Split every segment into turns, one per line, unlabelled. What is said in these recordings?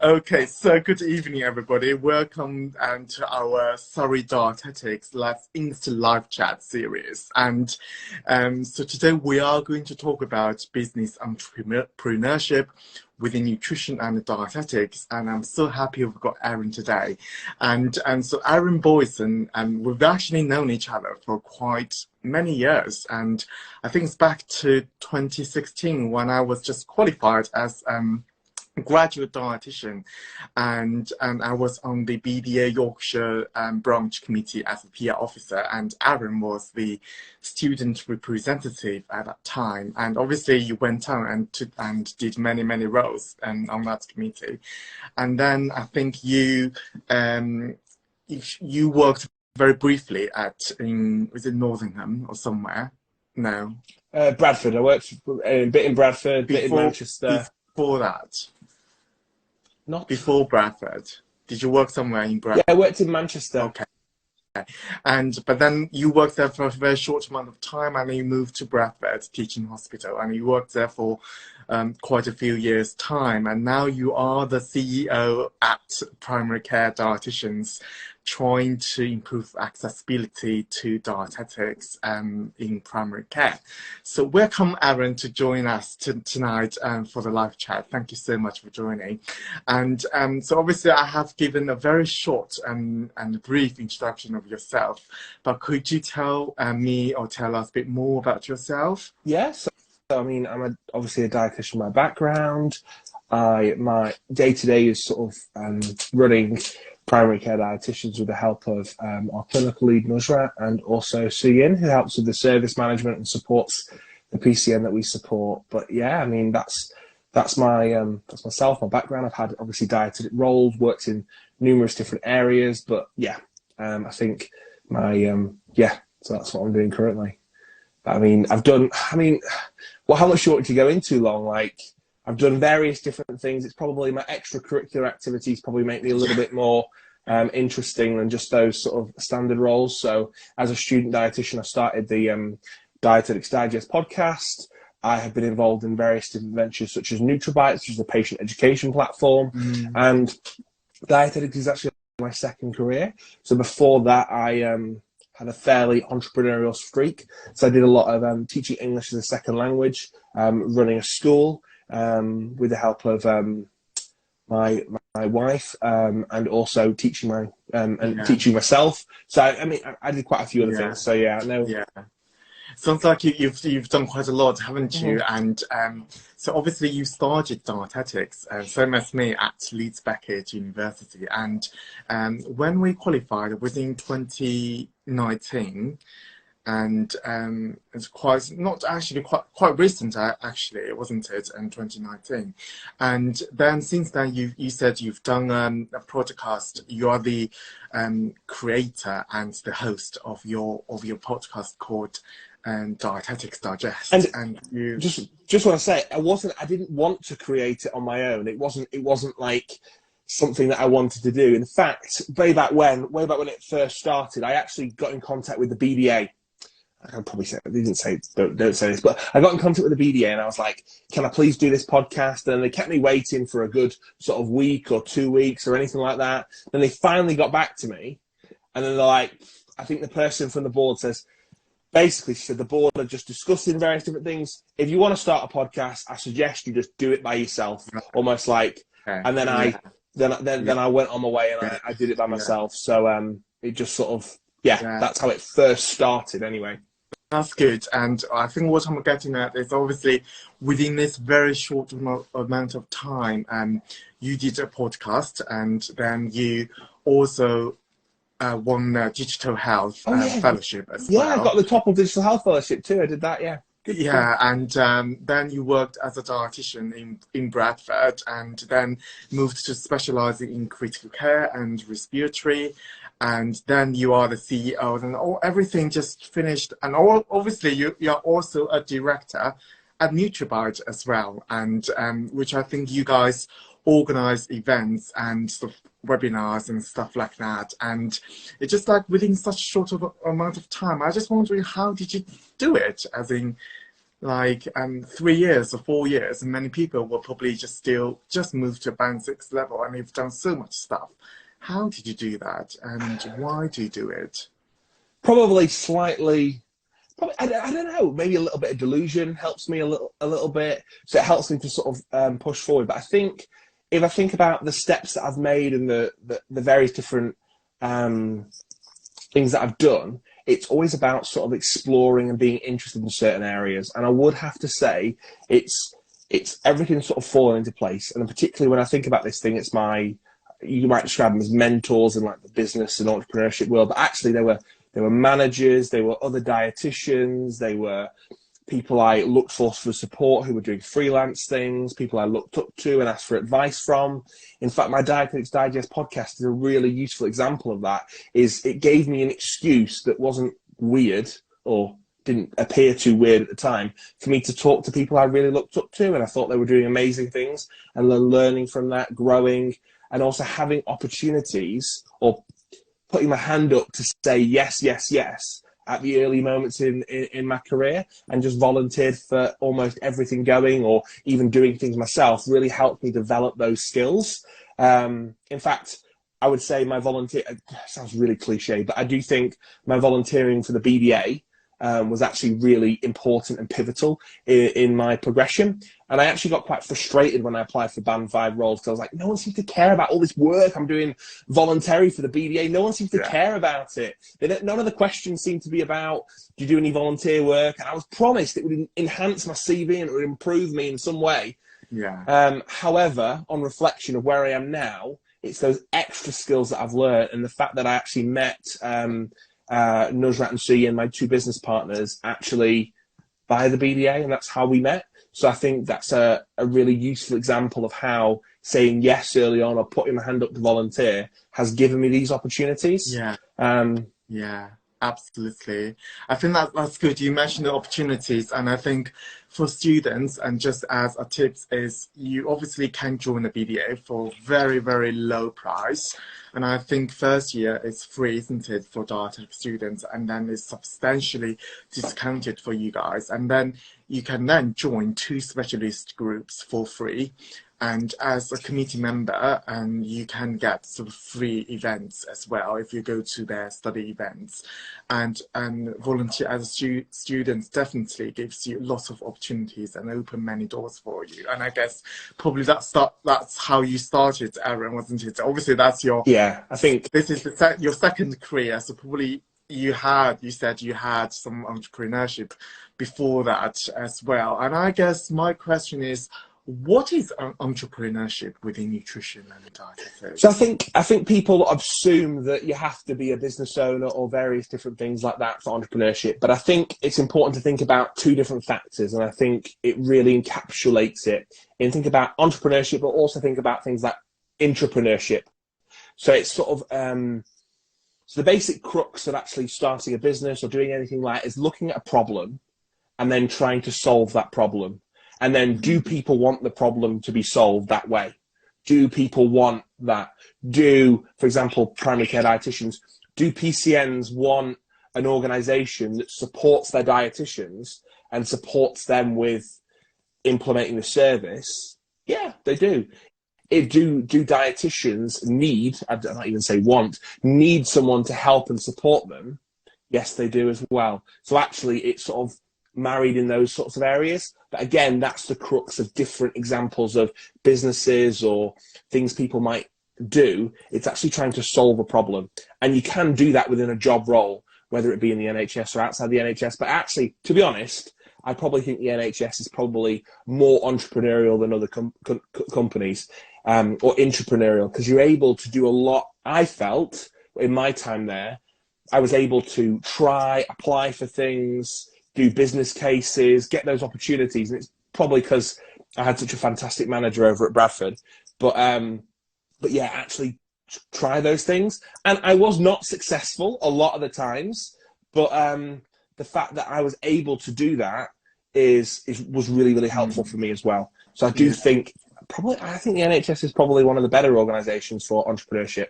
Okay, so good evening, everybody. Welcome to our Sorry Dietetics Insta live chat series. And so today we are going to talk about business entrepreneurship within nutrition and dietetics. And I'm so happy we've got Aaron today. And so Aaron Boysen, we've actually known each other for quite many years. And I think it's back to 2016 when I was just qualified as graduate dietitian, and I was on the BDA Yorkshire branch committee as a PR officer, and Aaron was the student representative at that time. And obviously you went on and did many roles on that committee. And then I think you worked very briefly was it Nottingham or somewhere? No,
Bradford. I worked a bit in Bradford, bit in Manchester.
Before that.
Not
before Bradford. Did you work somewhere in Bradford?
Yeah, I worked in Manchester.
Okay. But then you worked there for a very short amount of time, and then you moved to Bradford Teaching Hospital, and you worked there for quite a few years' time. And now you are the CEO at Primary Care Dietitians, trying to improve accessibility to dietetics in primary care. So welcome, Aaron, to join us tonight for the live chat. Thank you so much for joining. And so obviously I have given a very short and brief introduction of yourself, but could you tell me or tell us a bit more about yourself?
Yes. I mean, I'm obviously a dietitian by background. My day-to-day is sort of running Primary Care Dietitians with the help of our clinical lead Nusra, and also Suyin, who helps with the service management and supports the PCN that we support. But yeah, I mean, that's myself, my background. I've had obviously dietetic roles, worked in numerous different areas, but yeah, I think so that's what I'm doing currently. But, how much do you want to go into, Long? Like, I've done various different things. It's probably my extracurricular activities probably make me a little bit more interesting than just those sort of standard roles. So as a student dietitian, I started the Dietetics Digest podcast. I have been involved in various different ventures such as NutriBytes, which is a patient education platform. And dietetics is actually my second career. So before that, I had a fairly entrepreneurial streak. So I did a lot of teaching English as a second language, running a school, with the help of my wife, and also teaching teaching myself. So I did quite a few other things. So yeah,
sounds like you've done quite a lot, haven't you? And so obviously you started dietetics, same as me, at Leeds Beckett University. And when we qualified within 2019. And it's quite recent, actually, wasn't it, in 2019? And then since then, you said you've done a podcast. You are the creator and the host of your podcast called Dietetics Digest. And you
just want to say, I didn't want to create it on my own. It wasn't like something that I wanted to do. In fact, way back when it first started, I actually got in contact with the BDA. I can probably say, they didn't say, don't say this, but I got in contact with the BDA and I was like, can I please do this podcast? And they kept me waiting for a good sort of week or 2 weeks or anything like that. Then they finally got back to me, and then they're like, I think the person from the board says, basically, she said, the board are just discussing various different things. If you want to start a podcast, I suggest you just do it by yourself, almost like, and then I went on my way and I did it by myself. So it just sort of, that's how it first started anyway.
That's good. And I think what I'm getting at is obviously within this very short amount of time, you did a podcast, and then you also won the Digital Health Fellowship as well.
Yeah, I got the top of Digital Health Fellowship too. I did that, yeah. Good.
Yeah, and then you worked as a dietitian in Bradford, and then moved to specialising in critical care and respiratory. And then you are the CEO, and everything just finished. And obviously, you're also a director at NutriBytes as well, and which I think you guys organize events and sort of webinars and stuff like that. And it's just like within such a short amount of time, I just wondering, how did you do it? As in, like 3 years or 4 years, and many people will probably just move to band 6 level, and you've done so much stuff. How did you do that, and why do you do it?
Probably slightly. Probably, I don't know. Maybe a little bit of delusion helps me a little bit. So it helps me to sort of push forward. But I think if I think about the steps that I've made and the various different things that I've done, it's always about sort of exploring and being interested in certain areas. And I would have to say it's everything sort of fallen into place. And particularly when I think about this thing, it's you might describe them as mentors in like the business and entrepreneurship world, but actually they were managers, they were other dietitians, they were people I looked for support who were doing freelance things, people I looked up to and asked for advice from. In fact, my Dietetics Digest podcast is a really useful example of that. It gave me an excuse that wasn't weird or didn't appear too weird at the time for me to talk to people I really looked up to, and I thought they were doing amazing things, and learning from that, growing, and also having opportunities or putting my hand up to say yes, yes, yes at the early moments in my career, and just volunteered for almost everything going, or even doing things myself, really helped me develop those skills. In fact, I would say my volunteer, sounds really cliche, but I do think my volunteering for the BDA was actually really important and pivotal in my progression. And I actually got quite frustrated when I applied for Band 5 roles, because I was like, no one seems to care about all this work I'm doing voluntary for the BDA. No one seems to care about it. None of the questions seem to be about, do you do any volunteer work? And I was promised it would enhance my CV and it would improve me in some way.
Yeah.
However, on reflection of where I am now, it's those extra skills that I've learned, and the fact that I actually met Nusrat and Sui and my two business partners actually by the BDA, and that's how we met. So I think that's a really useful example of how saying yes early on or putting my hand up to volunteer has given me these opportunities.
Yeah. Yeah, absolutely. I think that's good. You mentioned the opportunities, and I think for students, and just as a tip, is you obviously can join the BDA for very, very low price. And I think first year is free, isn't it, for Dietetics students, and then it's substantially discounted for you guys. And then you can then join 2 specialist groups for free. And as a committee member, and you can get sort of free events as well if you go to their study events. And volunteer as a student definitely gives you lots of opportunities and open many doors for you. And I guess probably that's how you started, Aaron, wasn't it? Obviously, that's your...
Yeah, I think...
This is your second career, so probably you said you had some entrepreneurship before that as well. And I guess my question is, what is entrepreneurship within nutrition and dietetics?
So I think people assume that you have to be a business owner or various different things like that for entrepreneurship. But I think it's important to think about 2 different factors, and I think it really encapsulates it. And think about entrepreneurship, but also think about things like intrapreneurship. So it's sort of so the basic crux of actually starting a business or doing anything like is looking at a problem and then trying to solve that problem. And then, do people want the problem to be solved that way? Do people want that? For example, primary care dietitians, do PCNs want an organisation that supports their dietitians and supports them with implementing the service? Yeah, they do. Do dietitians need, I don't even say want, need someone to help and support them? Yes, they do as well. So actually, it's sort of married in those sorts of areas. But again, that's the crux of different examples of businesses or things people might do. It's actually trying to solve a problem. And you can do that within a job role, whether it be in the NHS or outside the NHS. But actually, to be honest, I probably think the NHS is probably more entrepreneurial than other companies, or intrapreneurial, because you're able to do a lot. I felt in my time there, I was able to apply for things, do business cases, get those opportunities. And it's probably because I had such a fantastic manager over at Bradford. But yeah, actually try those things. And I was not successful a lot of the times, but the fact that I was able to do that was really, really helpful for me as well. So I do think I think the NHS is probably one of the better organisations for entrepreneurship.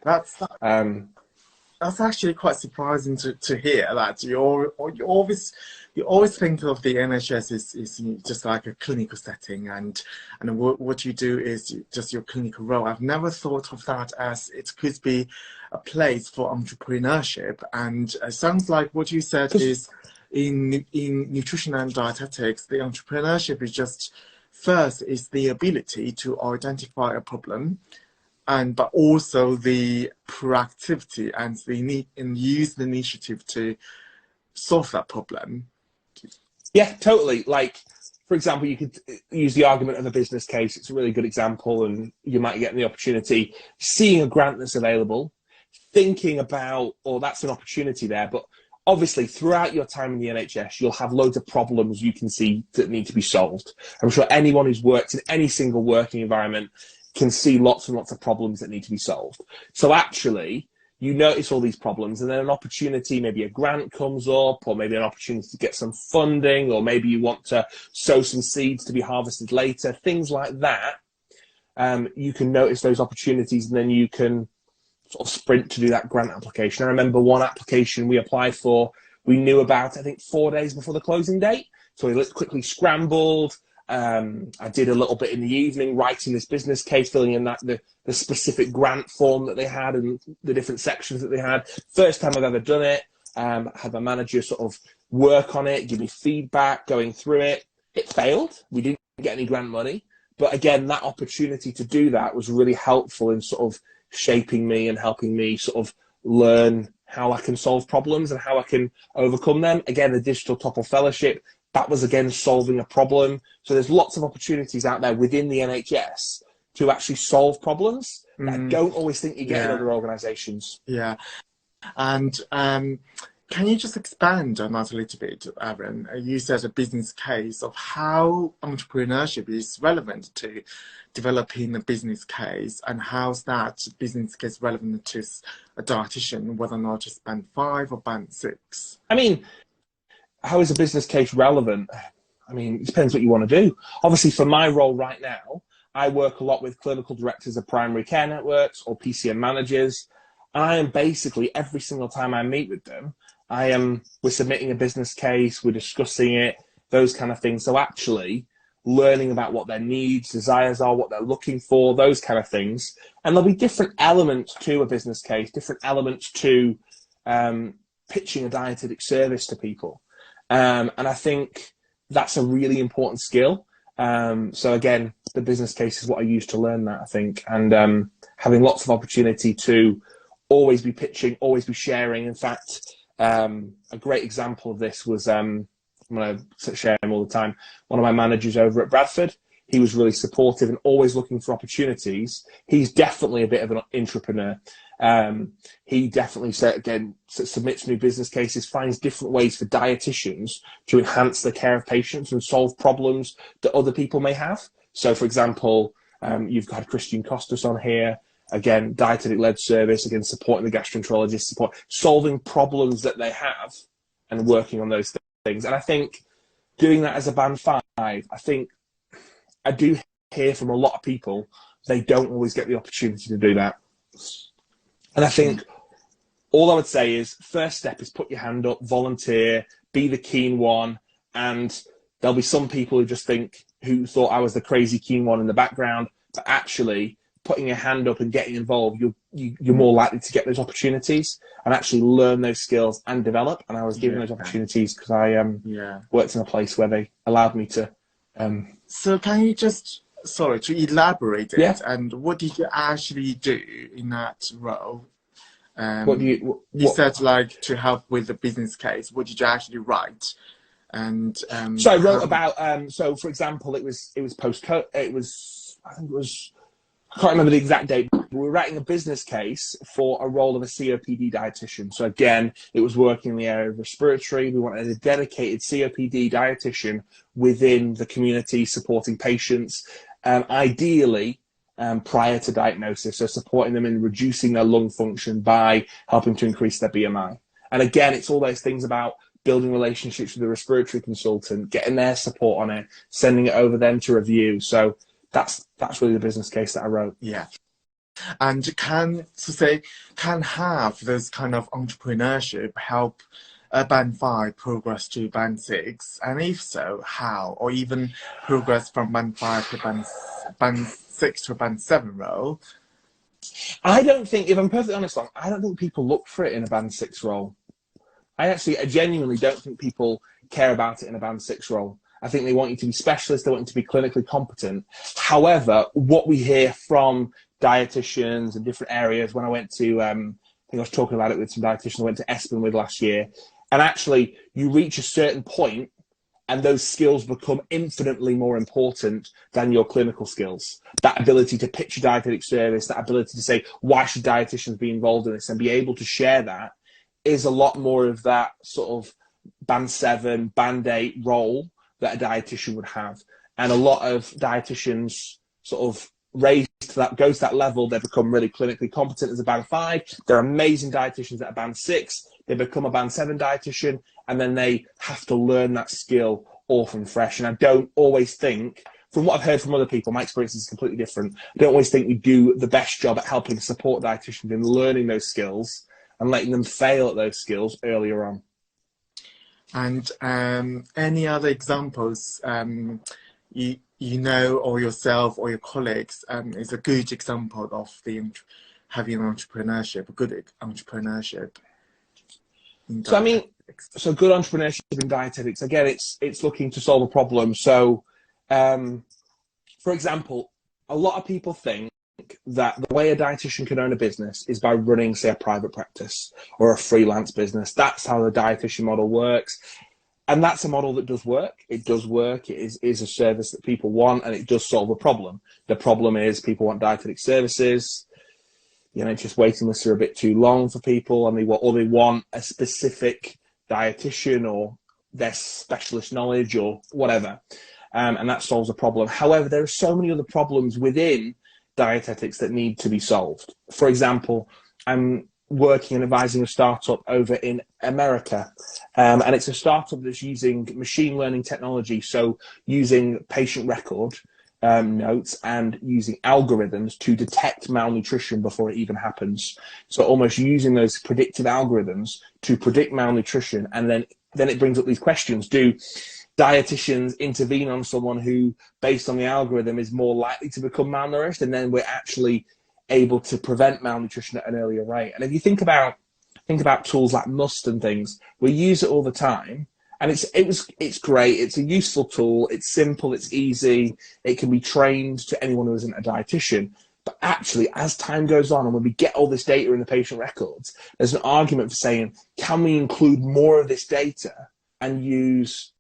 That's actually quite surprising to hear that you always think of the NHS is just like a clinical setting, and what you do is just your clinical role. I've never thought of that as it could be a place for entrepreneurship, and it sounds like what you said is in nutrition and dietetics, the entrepreneurship is just first is the ability to identify a problem, but also the proactivity and the need and use the initiative to solve that problem.
Yeah, totally. Like, for example, you could use the argument of a business case. It's a really good example, and you might get the opportunity, seeing a grant that's available, thinking about, oh, that's an opportunity there. But obviously, throughout your time in the NHS, you'll have loads of problems you can see that need to be solved. I'm sure anyone who's worked in any single working environment can see lots and lots of problems that need to be solved. So actually, you notice all these problems, and then an opportunity, maybe a grant comes up, or maybe an opportunity to get some funding, or maybe you want to sow some seeds to be harvested later, things like that. You can notice those opportunities, and then you can sort of sprint to do that grant application. I remember one application we applied for, we knew about, I think, 4 days before the closing date. So we quickly scrambled. I did a little bit in the evening, writing this business case, filling in the specific grant form that they had and the different sections that they had. First time I've ever done it. Had my manager sort of work on it, give me feedback, going through it. It failed. We didn't get any grant money. But again, that opportunity to do that was really helpful in sort of shaping me and helping me sort of learn how I can solve problems and how I can overcome them. Again, the Digital TOEFL Fellowship, that was, again, solving a problem. So there's lots of opportunities out there within the NHS to actually solve problems that I don't always think you get in other organisations.
Yeah. And can you just expand on that a little bit, Aaron? You said a business case of how entrepreneurship is relevant to developing a business case, and how's that business case relevant to a dietitian, whether or not it's band 5 or band 6?
I mean, how is a business case relevant? I mean, it depends what you want to do. Obviously, for my role right now, I work a lot with clinical directors of primary care networks or PCN managers. And I am basically, every single time I meet with them, we're submitting a business case, we're discussing it, those kind of things. So actually learning about what their needs, desires are, what they're looking for, those kind of things. And there'll be different elements to a business case, different elements to pitching a dietetic service to people. And I think that's a really important skill. So again, the business case is what I use to learn that, I think. And having lots of opportunity to always be pitching, always be sharing. In fact, a great example of this was, I'm going to share him all the time, one of my managers over at Bradford. He was really supportive and always looking for opportunities. He's definitely a bit of an entrepreneur. He definitely submits new business cases, finds different ways for dietitians to enhance the care of patients and solve problems that other people may have. So, for example, you've got Christian Costas on here, again, dietetic-led service, again, supporting the gastroenterologist, solving problems that they have and working on those things. And I think doing that as a band 5, I think I do hear from a lot of people, they don't always get the opportunity to do that. And I think all I would say is, first step is put your hand up, volunteer, be the keen one. And there'll be some people who thought I was the crazy keen one in the background, but actually putting your hand up and getting involved, you're more likely to get those opportunities and actually learn those skills and develop. And I was given those opportunities because I worked in a place where they allowed me to.
So can you just, to elaborate it, and what did you actually do in that role? You said like to help with the business case. What did you actually write? And
so I wrote about. So for example, it was post-COVID. I can't remember the exact date, but we were writing a business case for a role of a COPD dietitian. So again, it was working in the area of respiratory. We wanted a dedicated COPD dietitian within the community supporting patients, ideally prior to diagnosis, so supporting them in reducing their lung function by helping to increase their BMI. And again, it's all those things about building relationships with the respiratory consultant, getting their support on it, sending it over them to review. So that's really the business case that I wrote.
Yeah. And can have this kind of entrepreneurship help a band 5 progress to band 6? And if so, how? Or even progress from band 5 to band 6 to band 7 role?
I don't think, if I'm perfectly honest, I don't think people look for it in a band 6 role. I genuinely don't think people care about it in a band 6 role. I think they want you to be specialist, they want you to be clinically competent. However, what we hear from dietitians in different areas, when I went to, I think I was talking about it with some dietitians I went to Espen with last year, and actually you reach a certain point and those skills become infinitely more important than your clinical skills. That ability to pitch a dietetic service, that ability to say, why should dietitians be involved in this, and be able to share that, is a lot more of that sort of band 7, band 8 role that a dietitian would have. And a lot of dietitians sort of raised to that, go to that level, they become really clinically competent as a band 5. They're amazing dietitians at a band 6. They become a band 7 dietitian, and then they have to learn that skill all from fresh. And I don't always think, from what I've heard from other people, my experience is completely different. I don't always think we do the best job at helping support dietitians in learning those skills and letting them fail at those skills earlier on.
And any other examples you know, or yourself or your colleagues is a good example of having entrepreneurship, a good entrepreneurship?
So I mean, so good entrepreneurship in dietetics, again, it's looking to solve a problem. So, for example, a lot of people think that the way a dietitian can own a business is by running, say, a private practice or a freelance business. That's how the dietitian model works. And that's a model that does work. It does work. It is a service that people want, and it does solve a problem. The problem is people want dietetic services. You know, just waiting lists are a bit too long for people, and they want a specific dietitian or their specialist knowledge or whatever. And that solves a problem. However, there are so many other problems within dietetics that need to be solved. For example, I'm working and advising a startup over in America, and it's a startup that's using machine learning technology, so using patient record notes and using algorithms to detect malnutrition before it even happens. So almost using those predictive algorithms to predict malnutrition, and then it brings up these questions. Do dietitians intervene on someone who, based on the algorithm, is more likely to become malnourished, and then we're actually able to prevent malnutrition at an earlier rate? And if you think about tools like Must and things, we use it all the time, and it's great. It's a useful tool. It's simple. It's easy. It can be trained to anyone who isn't a dietitian. But actually, as time goes on, and when we get all this data in the patient records, there's an argument for saying, can we include more of this data and use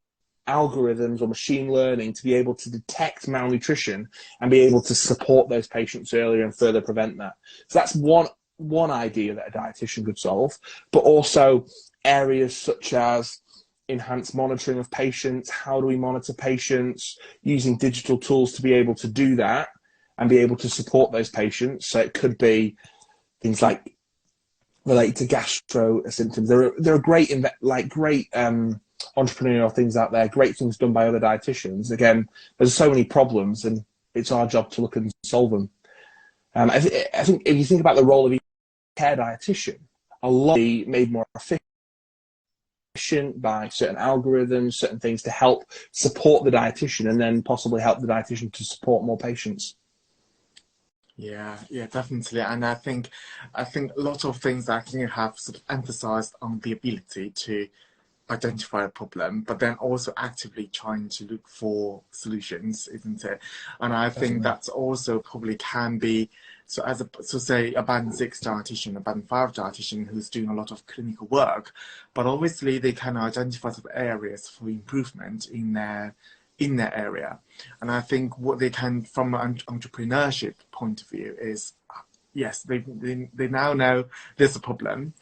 algorithms or machine learning to be able to detect malnutrition and be able to support those patients earlier and further prevent that? So that's one idea that a dietitian could solve, but also areas such as enhanced monitoring of patients. How do we monitor patients using digital tools to be able to do that and be able to support those patients? So it could be things like related to gastro symptoms. There are great entrepreneurial things out there, great things done by other dietitians. Again, there's so many problems, and it's our job to look and solve them. I think if you think about the role of a care dietitian, a lot be made more efficient by certain algorithms, certain things to help support the dietitian, and then possibly help the dietitian to support more patients.
Yeah, definitely. And I think lots of things I think have sort of emphasized on the ability to identify a problem, but then also actively trying to look for solutions, isn't it? And I think that's also probably can be, say a band 6 dietitian, a band 5 dietitian who's doing a lot of clinical work, but obviously they can identify some areas for improvement in their area. And I think what they can, from an entrepreneurship point of view, is yes, they now know there's a problem.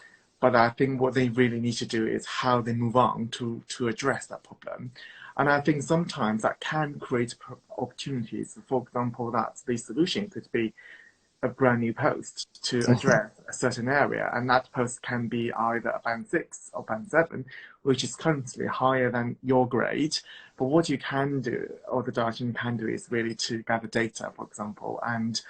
But I think what they really need to do is how they move on to address that problem. And I think sometimes that can create opportunities. For example, that the solution could be a brand new post to address a certain area, and that post can be either a band 6 or band 7, which is currently higher than your grade. But what you can do, or the dietitian can do, is really to gather data, for example, and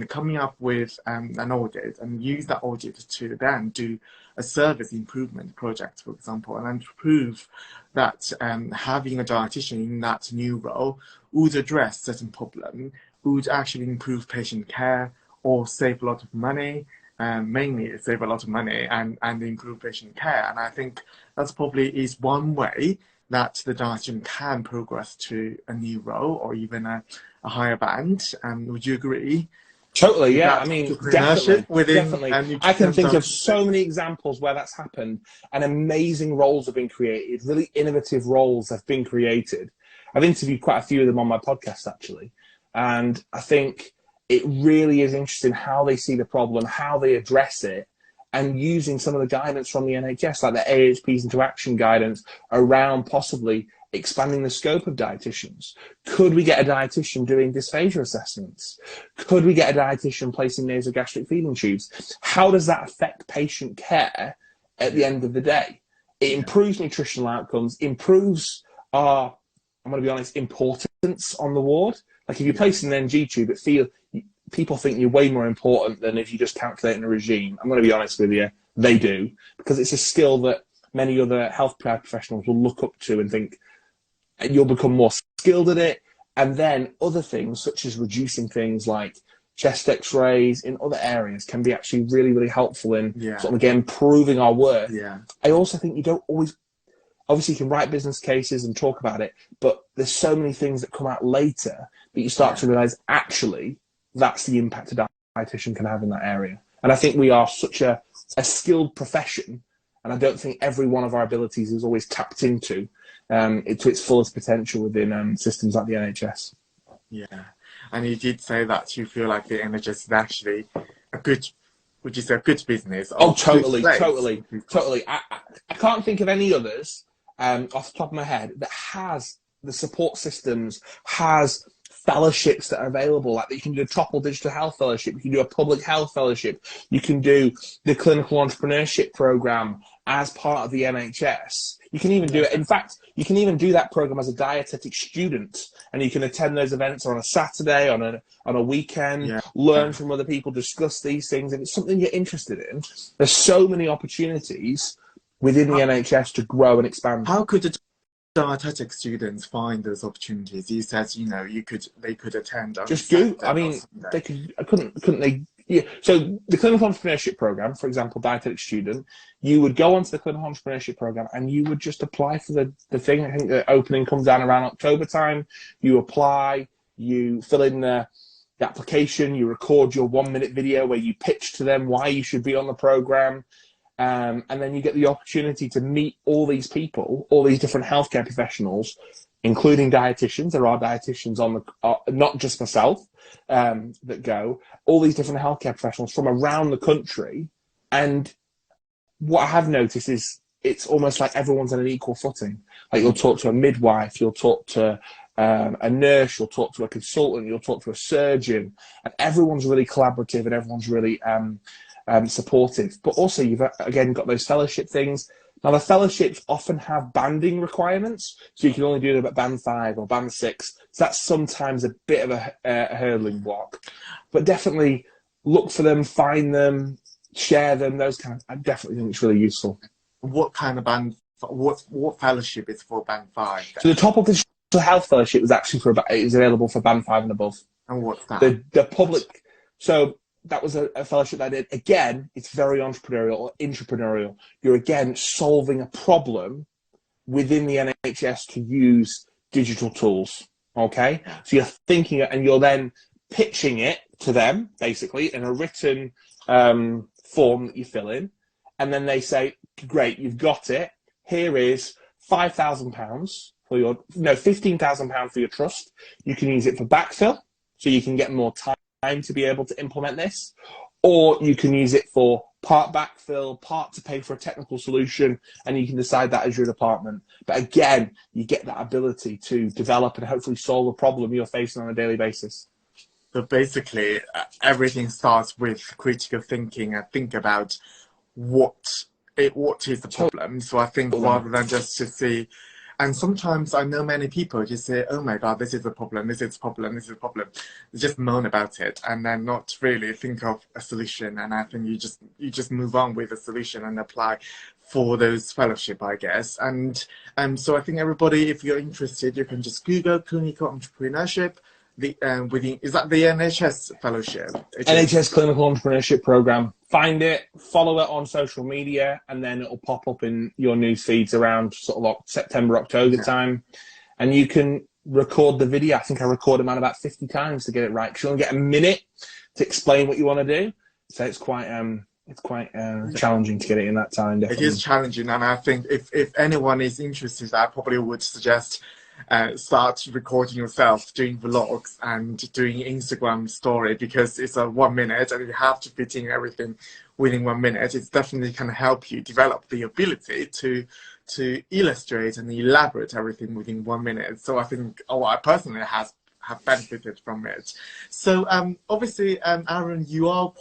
coming up with an audit, and use that audit to then do a service improvement project, for example, and then to prove that having a dietitian in that new role would address certain problem, would actually improve patient care or save a lot of money, mainly save a lot of money and improve patient care. And I think that's probably is one way that the dietitian can progress to a new role or even a higher band. Would you agree?
Totally, yeah. I mean, definitely. I can think of so many examples where that's happened, and amazing roles have been created, really innovative roles have been created. I've interviewed quite a few of them on my podcast, actually. And I think it really is interesting how they see the problem, how they address it, and using some of the guidance from the NHS, like the AHP's into action guidance around possibly expanding the scope of dietitians. Could we get a dietitian doing dysphagia assessments? Could we get a dietitian placing nasogastric feeding tubes? How does that affect patient care at the end of the day? It improves nutritional outcomes, improves I'm going to be honest, importance on the ward. Like if you're placing an NG tube, people think you're way more important than if you just calculate a regime. I'm going to be honest with you, they do, because it's a skill that many other healthcare professionals will look up to and think you'll become more skilled at it. And then other things, such as reducing things like chest x-rays in other areas, can be actually really, really helpful in sort of, again, proving our worth. I also think you don't always... Obviously, you can write business cases and talk about it, but there's so many things that come out later that you start to realise, actually, that's the impact a dietitian can have in that area. And I think we are such a skilled profession, and I don't think every one of our abilities is always tapped into to its fullest potential within systems like the NHS.
Yeah, and you did say that you feel like the NHS is actually a good... Which is a good business.
Oh, totally. I can't think of any others off the top of my head that has the support systems, has fellowships that are available. Like you can do a Topple Digital Health Fellowship, you can do a Public Health Fellowship, you can do the Clinical Entrepreneurship Programme as part of the NHS. You can even do it. In fact, you can even do that program as a dietetics student, and you can attend those events on a Saturday, on a weekend, learn from other people, discuss these things. If it's something you're interested in, there's so many opportunities within the NHS to grow and expand.
How could the dietetics students find those opportunities? You said, they could attend.
Just go. I mean, they could. Couldn't they? Yeah. So the Clinical Entrepreneurship Programme, for example, dietetics student, you would go onto the Clinical Entrepreneurship Programme and you would just apply for the thing. I think the opening comes down around October time. You apply, you fill in the application, you record your 1-minute video where you pitch to them why you should be on the programme. And then you get the opportunity to meet all these people, all these different healthcare professionals, including dietitians. There are dietitians not just myself, that go, all these different healthcare professionals from around the country. And what I have noticed is it's almost like everyone's on an equal footing. Like you'll talk to a midwife, you'll talk to a nurse, you'll talk to a consultant, you'll talk to a surgeon, and everyone's really collaborative and everyone's really supportive. But also you've again got those fellowship things. Now the fellowships often have banding requirements, so you can only do them at band 5 or band 6. So that's sometimes a bit of a hurdling block. But definitely look for them, find them, share them. Those kind of, I definitely think it's really useful.
What kind of band? What fellowship is for band 5? Then?
So the Top of the Health Fellowship was actually is available for band 5 and above.
And what's that?
The public. So that was a fellowship that I did. Again, it's very entrepreneurial or intrapreneurial. You're again solving a problem within the NHS to use digital tools. Okay, so you're thinking and you're then pitching it to them basically in a written form that you fill in, and then they say, "Great, you've got it. Here is £5,000 for your £15,000 for your trust. You can use it for backfill, so you can get more time to be able to implement this, or you can use it for part backfill, part to pay for a technical solution, and you can decide that as your department." But again, you get that ability to develop and hopefully solve a problem you're facing on a daily basis.
So basically, everything starts with critical thinking and think about what is the problem. So I think rather than just to see, and sometimes I know many people just say, "Oh my God, this is a problem. This is a problem. This is a problem." They just moan about it and then not really think of a solution. And I think you just move on with a solution and apply for those fellowship, I guess. And so I think everybody, if you're interested, you can just Google clinical entrepreneurship. Is that the NHS fellowship?
NHS Clinical Entrepreneurship Program. Find it, follow it on social media, and then it'll pop up in your news feeds around sort of like September, October time. And you can record the video. I think I recorded mine about 50 times to get it right, because you only get a minute to explain what you want to do. So it's quite challenging to get it in that time. Definitely.
It is challenging, and I think if anyone is interested, I probably would suggest start recording yourself, doing vlogs and doing Instagram story, because it's a 1 minute and you have to fit in everything within 1 minute. It's definitely can help you develop the ability to illustrate and elaborate everything within 1 minute. So I think I personally have benefited from it. So obviously, Aaron, you are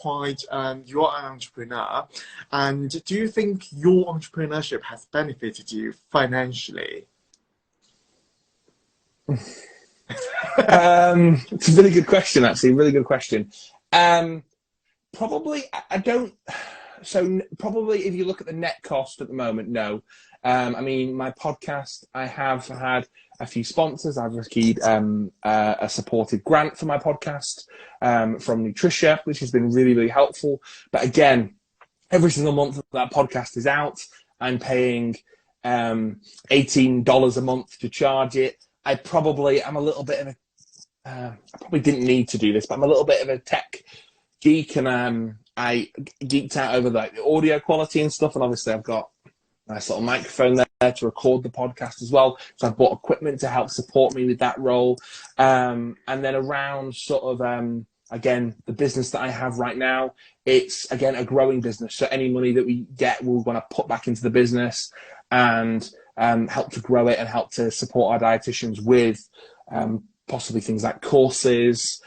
an entrepreneur, and do you think your entrepreneurship has benefited you financially?
It's a really good question, actually. Really good question. Probably, I don't. So probably, if you look at the net cost at the moment, no. I mean, my podcast, I have had a few sponsors. I've received a supported grant for my podcast from Nutrition, which has been really, really helpful. But again, every single month that podcast is out, I'm paying $18 a month to charge it. I'm a little bit of a, I probably didn't need to do this, but I'm a little bit of a tech geek, and I geeked out over like the audio quality and stuff. And obviously I've got a nice little microphone there to record the podcast as well. So I've bought equipment to help support me with that role. And then around sort of, again, the business that I have right now, it's, again, a growing business. So any money that we get, we'll want to put back into the business and help to grow it and help to support our dietitians with possibly things like courses,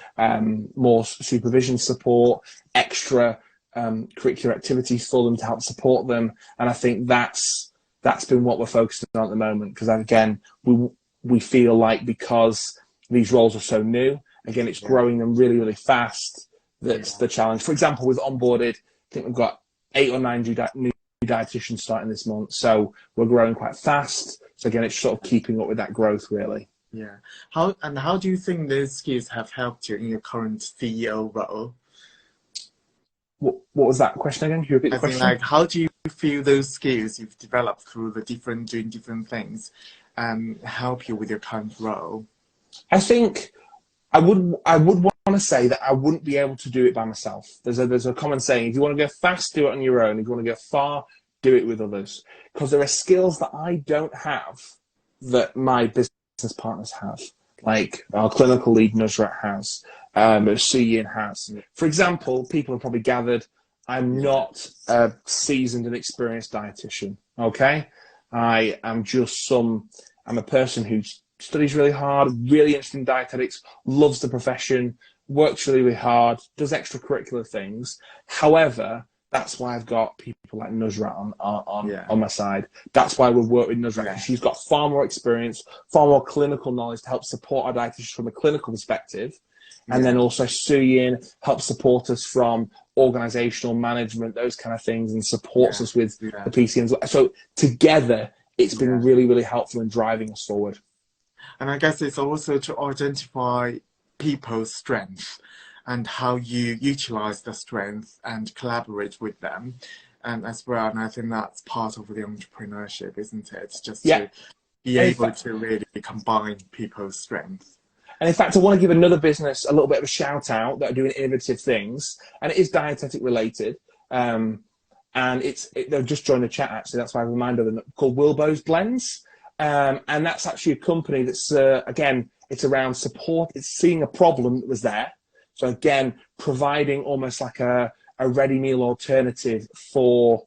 more supervision support, extra curricular activities for them to help support them. And I think that's been what we're focusing on at the moment, because again, we feel like because these roles are so new, again, it's growing them really, really fast. That's the challenge. For example, with onboarded, I think we've got 8 or 9 new dietitians starting this month, so we're growing quite fast. So again, it's sort of keeping up with that growth, really.
Yeah. How do you think those skills have helped you in your current CEO role?
What was that question again? Can you repeat the question?
Like, how do you feel those skills you've developed through doing different things help you with your current role?
I think I would want to say that I wouldn't be able to do it by myself. There's a common saying: if you want to go fast, do it on your own. If you want to go far, do it with others. Because there are skills that I don't have that my business partners have, like our clinical lead Nusrat has, Suyin has. For example, people have probably gathered I'm not a seasoned and experienced dietitian. Okay, I'm a person who studies really hard, really interested in dietetics, loves the profession, works really, really hard, does extracurricular things. However, that's why I've got people like Nusrat on my side. That's why we've worked with Nusrat. Yeah. She's got far more experience, far more clinical knowledge to help support our dietitians from a clinical perspective. And then also Suyin helps support us from organizational management, those kind of things, and supports us with the PCNs. So together, it's been really, really helpful in driving us forward.
And I guess it's also to identify people's strengths and how you utilize the strength and collaborate with them as well. And I think that's part of the entrepreneurship, isn't it? It's just to be able to really combine people's strengths.
And in fact, I want to give another business a little bit of a shout out that are doing innovative things, and it is dietetic related. And they've just joined the chat, actually. That's why I reminded them, called Wilbo's Blends. And that's actually a company that's, again, it's around support. It's seeing a problem that was there. So again, providing almost like a ready meal alternative for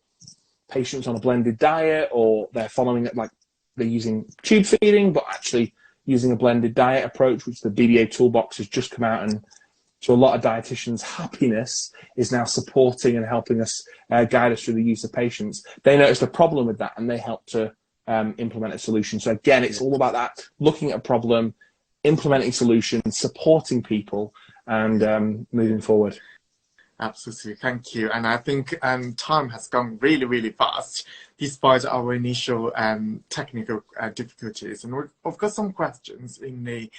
patients on a blended diet, or they're following it like they're using tube feeding, but actually using a blended diet approach, which the BBA Toolbox has just come out and to a lot of dietitians' happiness is now supporting and helping us guide us through the use of patients. They noticed a problem with that and they helped to implement a solution. So again, it's all about that, looking at a problem, implementing solutions, supporting people, and moving forward.
Absolutely, thank you. And I think time has gone really, really fast, despite our initial technical difficulties. And we've got some questions in the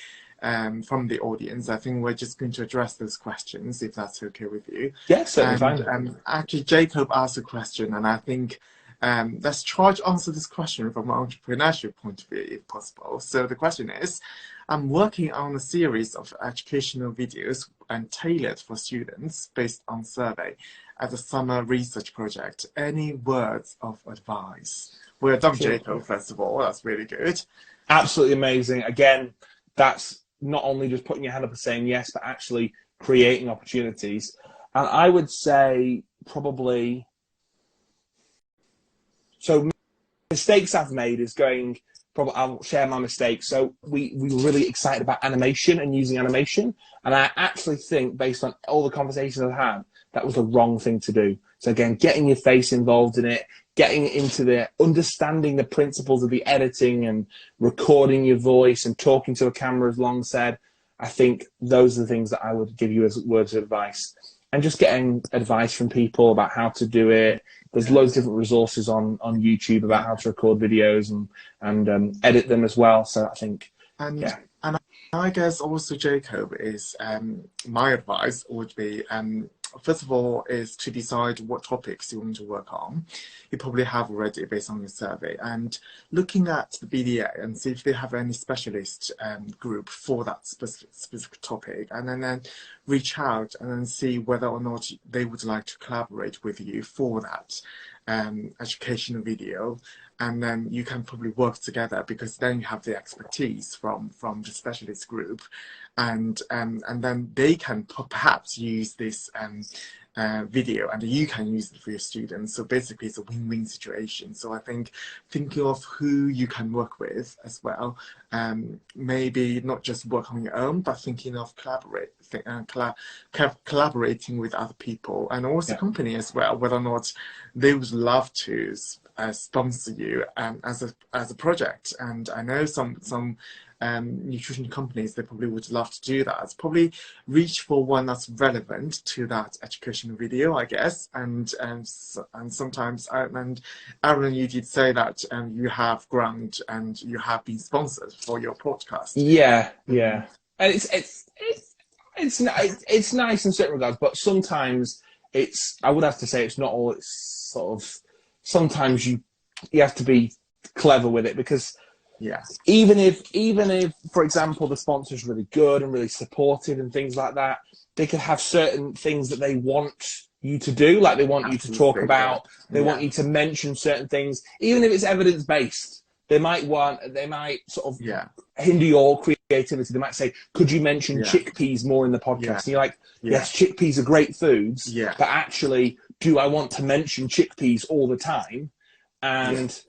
from the audience. I think we're just going to address those questions, if that's okay with you.
Yes, certainly fine.
Actually, Jacob asked a question, and I think let's try to answer this question from an entrepreneurship point of view, if possible. So the question is, I'm working on a series of educational videos and tailored for students based on survey as a summer research project. Any words of advice? Well done, Jacob, first of all. That's really good.
Absolutely amazing. Again, that's not only just putting your hand up and saying yes, but actually creating opportunities. And I would say probably, so mistakes I've made is going, probably I'll share my mistakes. So we were really excited about animation and using animation. And I actually think, based on all the conversations I've had, that was the wrong thing to do. So again, getting your face involved in it, getting into the understanding the principles of the editing and recording your voice and talking to a camera, as Long said, I think those are the things that I would give you as words of advice. And just getting advice from people about how to do it. There's loads of different resources on YouTube about how to record videos and edit them as well. So I think, yeah.
And I guess also, Jacob, is my advice would be, first of all, is to decide what topics you want to work on. You probably have already based on your survey, and looking at the BDA and see if they have any specialist group for that specific topic, and then reach out and then see whether or not they would like to collaborate with you for that educational video. And then you can probably work together, because then you have the expertise from the specialist group, and then they can perhaps use this video, and you can use it for your students. So basically, it's a win-win situation. So I think thinking of who you can work with as well, maybe not just work on your own, but thinking of collaborating with other people, and also company as well, whether or not they would love to sponsor you as a project. And I know some nutrition companies, they probably would love to do that. It's probably reach for one that's relevant to that educational video, I guess. And sometimes, and Aaron, you did say that you have grant and you have been sponsored for your podcast.
Yeah, and it's nice in certain regards, but sometimes I would have to say it's not all. It's sort of, sometimes you have to be clever with it, because even if, for example, the sponsor's really good and really supportive and things like that, they could have certain things that they want you to do, like they want you to talk about, they want you to mention certain things, even if it's evidence-based. They might sort of hinder your creativity. They might say, could you mention chickpeas more in the podcast? And you're like, yes, chickpeas are great foods, but actually, do I want to mention chickpeas all the time? And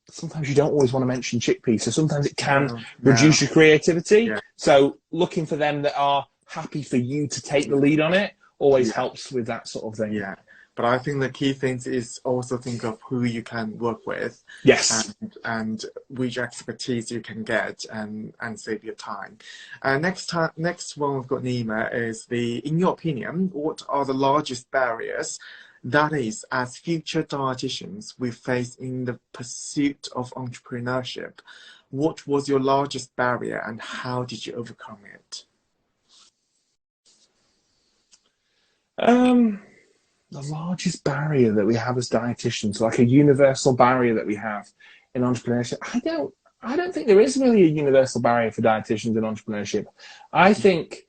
sometimes you don't always want to mention chickpeas. So sometimes it can reduce your creativity. So looking for them that are happy for you to take the lead on it always helps with that sort of thing.
But I think the key thing is also think of who you can work with.
Yes.
And which expertise you can get and save your time. Next one we've got, Nima, is in your opinion, what are the largest barriers, that is, as future dietitians we face in the pursuit of entrepreneurship? What was your largest barrier and how did you overcome it?
The largest barrier that we have as dietitians, like a universal barrier that we have in entrepreneurship, I don't think there is really a universal barrier for dietitians in entrepreneurship. I think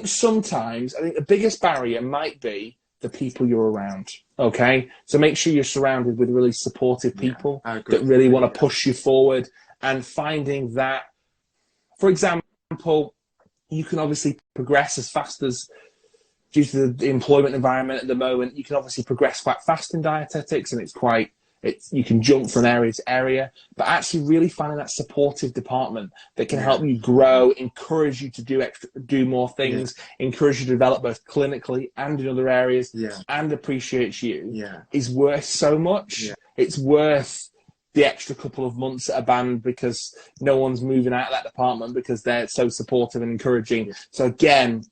sometimes the biggest barrier might be the people you're around. Okay, so make sure you're surrounded with really supportive people that really want to push you forward, and finding that, for example, you can obviously progress as fast as, due to the employment environment at the moment, you can obviously progress quite fast in dietetics, and it's quite you can jump from area to area, but actually really finding that supportive department that can help you grow, encourage you to do more things, encourage you to develop both clinically and in other areas, and appreciates you is worth so much. It's worth the extra couple of months at a band because no one's moving out of that department because they're so supportive and encouraging. So again,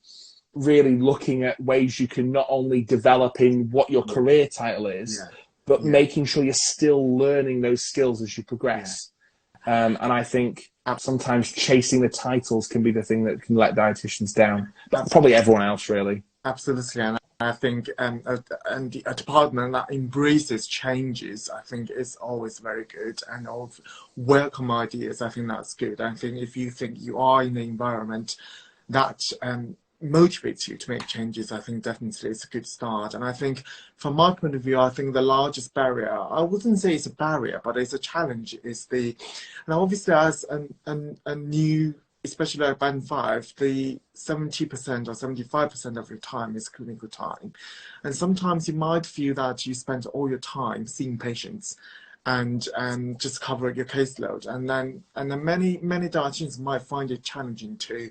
really looking at ways you can not only develop in what your career title is, but making sure you're still learning those skills as you progress. And I think sometimes chasing the titles can be the thing that can let dietitians down. But probably everyone else, really.
Absolutely. And I think a department that embraces changes, I think, is always very good. And of welcome ideas, I think that's good. I think if you think you are in an environment that motivates you to make changes, I think definitely it's a good start. And I think from my point of view, I think the largest barrier, I wouldn't say it's a barrier, but it's a challenge, is and obviously as a new, especially at band 5, the 70% or 75% of your time is clinical time. And sometimes you might feel that you spend all your time seeing patients and just covering your caseload. And then many dietitians might find it challenging to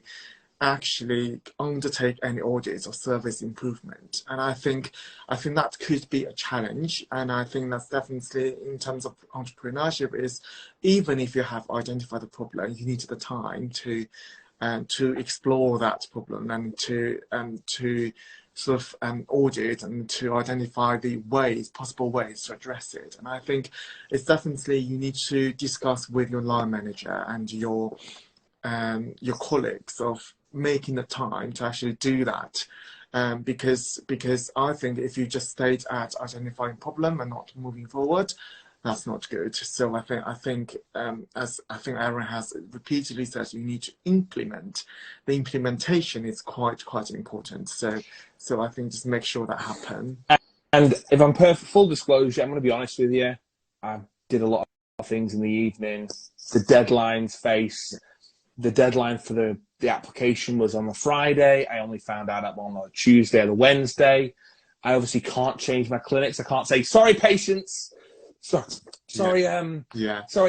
actually undertake any audits or service improvement. And I think that could be a challenge. And I think that's definitely, in terms of entrepreneurship, is even if you have identified the problem, you need the time to explore that problem and to sort of audit and to identify the possible ways to address it. And I think it's definitely, you need to discuss with your line manager and your colleagues of making the time to actually do that, because I think if you just stayed at identifying problem and not moving forward, that's not good. So I think as I think Aaron has repeatedly said, you need to implement. The implementation is quite important. So I think just make sure that happen.
And if I'm full disclosure, I'm going to be honest with you, I did a lot of things in the evening. The deadline for the application was on the Friday. I only found out on the Tuesday or the Wednesday. I obviously can't change my clinics. I can't say, sorry, patients. Sorry,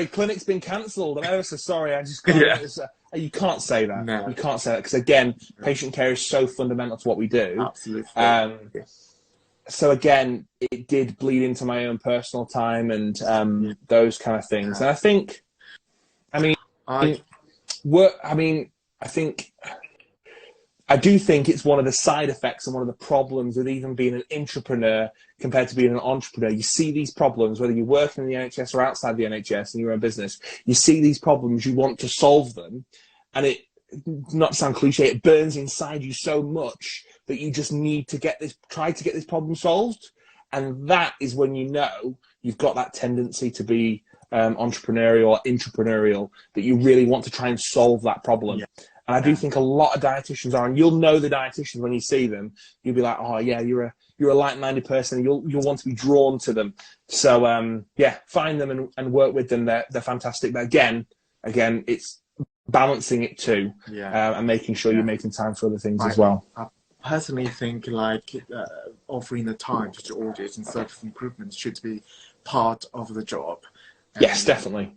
clinic's been cancelled. I'm ever so sorry. I just can't. You can't say that. No. You can't say that because, again, patient care is so fundamental to what we do.
Absolutely.
So, again, it did bleed into my own personal time and those kind of things. And I think, I do think it's one of the side effects and one of the problems with even being an intrapreneur compared to being an entrepreneur. You see these problems, whether you're working in the NHS or outside the NHS in your own business, you see these problems, you want to solve them. And it, not to sound cliche, it burns inside you so much that you just need to try to get this problem solved. And that is when you know you've got that tendency to be entrepreneurial or intrapreneurial, that you really want to try and solve that problem. And I do think a lot of dietitians are, and you'll know the dietitians when you see them. You'll be like, oh yeah, you're a like-minded person. You'll want to be drawn to them. So find them and work with them. They're fantastic. But again, it's balancing it too, and making sure you're making time for other things as well.
I personally think offering the time to do audit and service improvements should be part of the job.
Yes, definitely,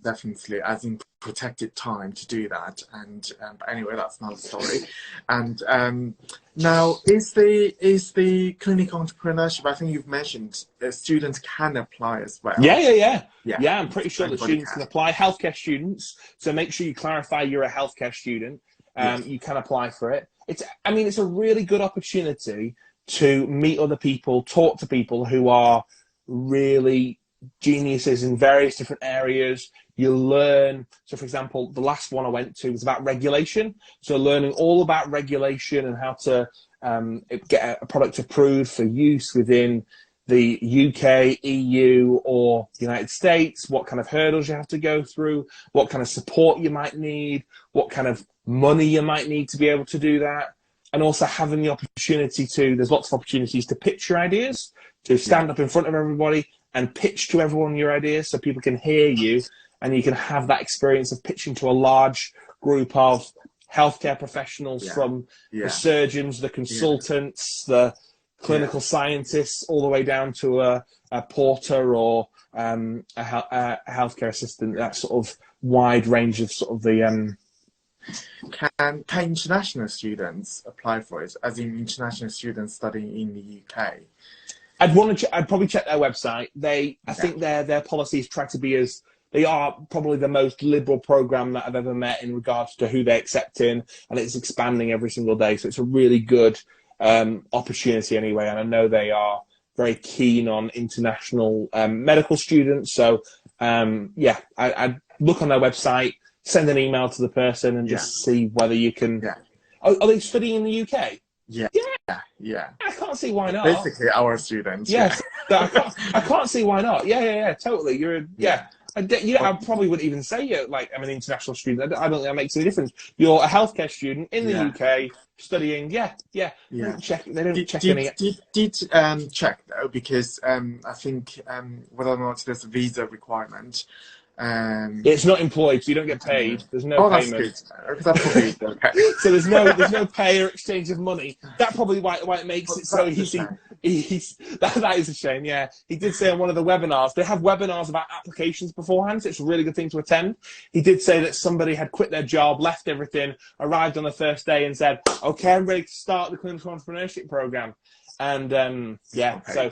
as in protected time to do that. And but anyway, that's another story. And now, is the clinical entrepreneurship? I think you've mentioned students can apply as well.
Yeah. I'm pretty sure that students can apply. Healthcare students. So make sure you clarify you're a healthcare student. You can apply for it. It's a really good opportunity to meet other people, talk to people who are really geniuses in various different areas. You learn. So, for example, the last one I went to was about regulation. So learning all about regulation and how to get a product approved for use within the UK, EU, or United States, what kind of hurdles you have to go through, what kind of support you might need, what kind of money you might need to be able to do that. And also having the opportunity there's lots of opportunities to pitch your ideas, to stand up in front of everybody and pitch to everyone your ideas so people can hear you, and you can have that experience of pitching to a large group of healthcare professionals, from the surgeons, the consultants, the clinical scientists all the way down to a porter or a healthcare assistant. That sort of wide range of sort of the.
Can international students apply for it, as in international students studying in the UK?
I'd probably check their website. I think their policies try to be as. They are probably the most liberal program that I've ever met in regards to who they accept in, and it's expanding every single day. So it's a really good opportunity anyway. And I know they are very keen on international medical students. So I'd look on their website, send an email to the person, and just see whether you can. Yeah. Are they studying in the UK?
Yeah.
I can't see why not.
Basically, our students.
Yes, I can't see why not. Yeah, totally. I probably wouldn't even say I'm an international student. I don't think that makes any difference. You're a healthcare student in the UK studying. Yeah. They don't check any.
Did check though, because I think whether or not there's a visa requirement.
It's not employed, so you don't get paid. There's no payment.
That's good.
So there's no pay or exchange of money. That's probably why it makes it so easy. That is a shame. Yeah, he did say on one of the webinars, they have webinars about applications beforehand, so it's a really good thing to attend. He did say that somebody had quit their job, left everything, arrived on the first day, and said, "Okay, I'm ready to start the clinical entrepreneurship program." And so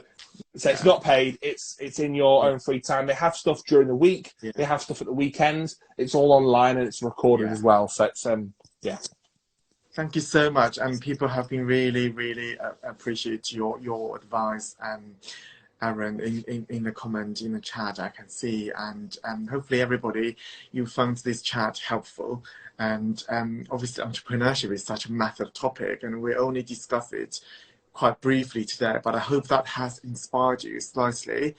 it's not paid. It's in your own free time. They have stuff during the week. Yeah. They have stuff at the weekends. It's all online and it's recorded as well. So it's
Thank you so much. And people have been really, really appreciate your advice, Aaron, in the comment, in the chat, I can see. And hopefully everybody, you found this chat helpful. And obviously entrepreneurship is such a massive topic, and we only discuss it quite briefly today, but I hope that has inspired you slightly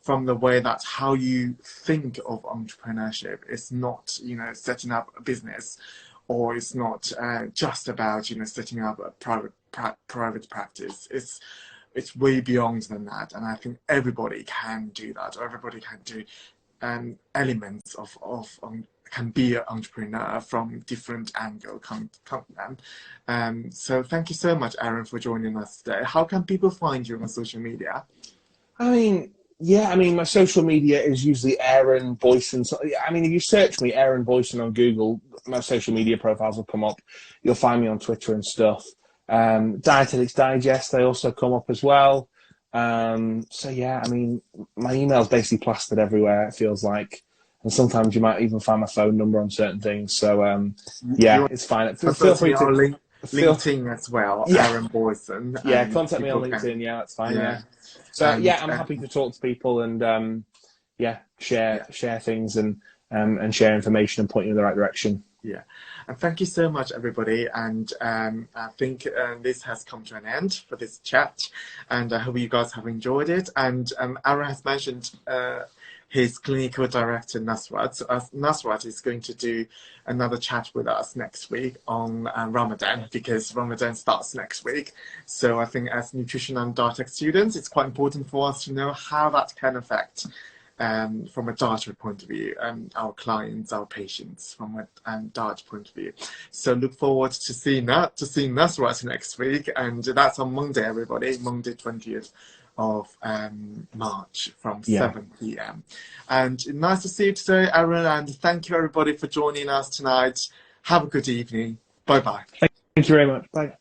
from the way that how you think of entrepreneurship. It's not, setting up a business, or it's not just about, setting up a private practice. It's way beyond than that. And I think everybody can do that, or everybody can do elements of can be an entrepreneur from different angle. So thank you so much, Aaron, for joining us today. How can people find you on social media?
My social media is usually Aaron Boysen. So, if you search me, Aaron Boysen, on Google, my social media profiles will come up. You'll find me on Twitter and stuff. Dietetics Digest, they also come up as well. My email's basically plastered everywhere, it feels like. And sometimes you might even find my phone number on certain things. So, it's fine. Feel free to...
LinkedIn as well, Aaron Boysen.
Yeah, contact me on LinkedIn. Yeah, that's fine. Yeah. So, I'm happy to talk to people and, share things and share information and point you in the right direction.
Yeah. And thank you so much, everybody. And I think this has come to an end for this chat. And I hope you guys have enjoyed it. And Aaron has mentioned his clinical director, Nasrat. So Nasrat is going to do another chat with us next week on Ramadan, because Ramadan starts next week. So I think as nutrition and dietetics students, it's quite important for us to know how that can affect, from a dietary point of view, our clients, our patients, from a dietary point of view. So look forward to seeing Nasrat next week. And that's on Monday, everybody, Monday 20th. Of March from 7 p.m. And nice to see you today, Aaron, and thank you everybody for joining us tonight. Have a good evening. Bye-bye.
Thank you very much. Bye.